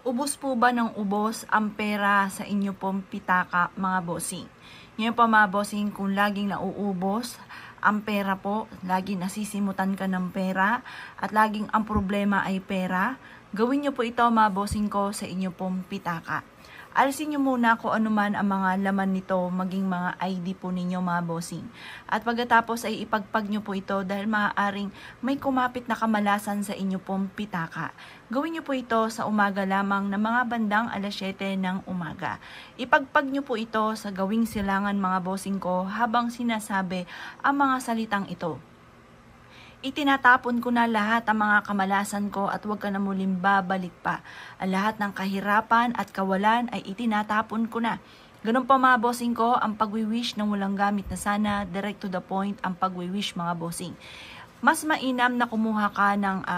Ubos po ba ng ubos ang pera sa inyo pong pitaka, mga bossing? Ngayon po mga bossing, kung laging nauubos ang pera po, laging nasisimutan ka ng pera, at laging ang problema ay pera, gawin nyo po ito mga bossing ko sa inyo pong pitaka. Alisin nyo muna kung ano man ang mga laman nito, maging mga ID po ninyo mga bossing. At pagkatapos ay ipagpag nyo po ito dahil maaaring may kumapit na kamalasan sa inyo pong pitaka. Gawin nyo po ito sa umaga lamang na mga bandang alas 7 ng umaga. Ipagpag nyo po ito sa gawing silangan mga bossing ko habang sinasabi ang mga salitang ito. Itinatapon ko na lahat ang mga kamalasan ko at huwag ka na muling babalik pa. Ang lahat ng kahirapan at kawalan ay itinatapon ko na. Ganun pa mga bossing ko, ang pagwiwish ng walang gamit na sana, direct to the point ang pagwiwish mga bossing. Mas mainam na kumuha ka ng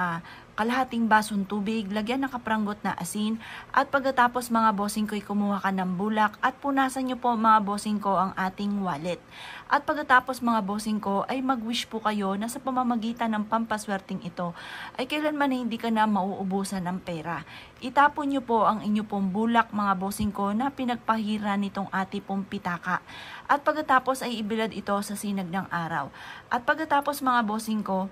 kalahating basong tubig, lagyan ng kapranggot na asin, at pagkatapos mga bossing ko ay kumuha ka ng bulak at punasan nyo po mga bossing ko ang ating wallet. At pagkatapos mga bossing ko ay mag-wish po kayo na sa pamamagitan ng pampaswerteng ito ay kailanman na hindi ka na mauubusan ng pera. Itapon nyo po ang inyo pong bulak mga bossing ko na pinagpahira nitong ati pong pitaka. At pagkatapos ay ibilad ito sa sinag ng araw. At pagkatapos mga bossing ko,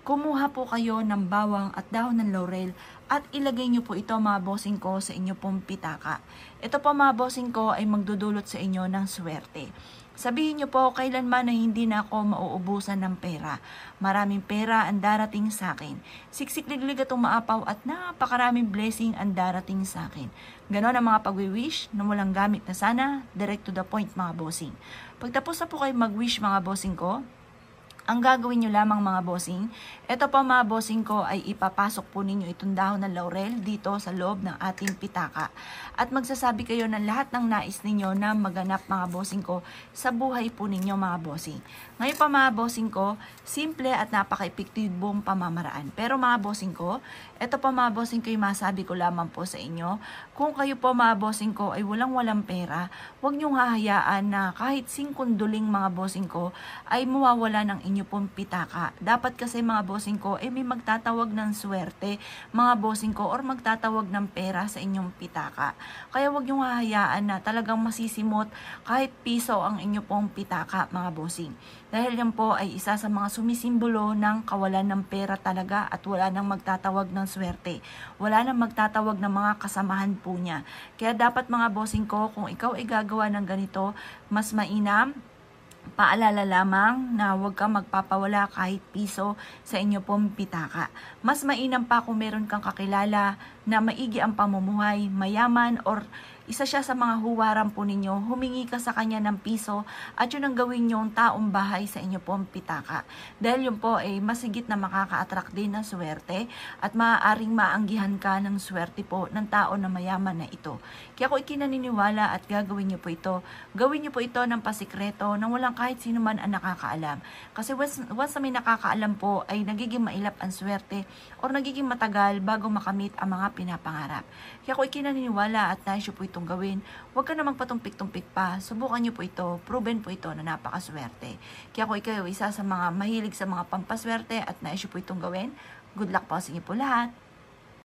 kumuha po kayo ng bawang at dahon ng laurel at ilagay nyo po ito mga bossing ko sa inyo pong pitaka. Ito po mga bossing ko ay magdudulot sa inyo ng swerte. Sabihin nyo po kailanman na hindi na ako mauubusan ng pera. Maraming pera ang darating sa akin. Siksik-liglig at umaapaw at napakaraming blessing ang darating sa akin. Ganon ang mga pag-wish na walang gamit na sana, direct to the point mga bossing. Pagtapos na po kayo mag-wish mga bossing ko, ang gagawin nyo lamang mga bossing, ito pa mga bossing ko ay ipapasok po ninyo itong dahon ng laurel dito sa loob ng ating pitaka. At magsasabi kayo ng lahat ng nais ninyo na maganap mga bossing ko sa buhay po ninyo mga bossing. Ngayon pa mga bossing ko, simple at napaka-epektibong pamamaraan. Pero mga bossing ko, ito pa mga bossing ko yung masabi ko lamang po sa inyo, kung kayo po mga bossing ko ay walang pera, huwag nyong hahayaan na kahit singkunduling mga bossing ko ay mawawala ng inyo pong pitaka. Dapat kasi mga bossing ko, may magtatawag ng swerte, mga bossing ko, or magtatawag ng pera sa inyong pitaka. Kaya wag niyong hahayaan na talagang masisimot kahit piso ang inyo pong pitaka, mga bossing. Dahil yan po ay isa sa mga sumisimbolo ng kawalan ng pera talaga at wala nang magtatawag ng swerte. Wala nang magtatawag ng mga kasamahan po niya. Kaya dapat mga bossing ko, kung ikaw ay gagawa ng ganito, mas mainam, paalala lamang na huwag kang magpapawala kahit piso sa inyo pong pitaka. Mas mainam pa kung meron kang kakilala na maigi ang pamumuhay, mayaman, or isa siya sa mga huwaran po ninyo, humingi ka sa kanya ng piso at yun ang gawin yung taong bahay sa inyo pong pitaka. Dahil yun po ay masigit na makaka-attract din ng swerte at maaaring maanggihan ka ng swerte po ng tao na mayaman na ito. Kaya kung ikinaniniwala at gagawin nyo po ito, gawin nyo po ito ng pasikreto nang walang kahit sino man ang nakakaalam. Kasi once na may nakakaalam po ay nagiging mailap ang swerte or nagiging matagal bago makamit ang mga pinapangarap. Kaya kung ikinaniniwala at nais nyo po itong gawin, huwag ka na magpatumpik-tumpik pa. Subukan nyo po ito, proven po ito na napakaswerte. Kaya kung ikaw isa sa mga mahilig sa mga pampaswerte at nais nyo po itong gawin, good luck po sa inyo po lahat.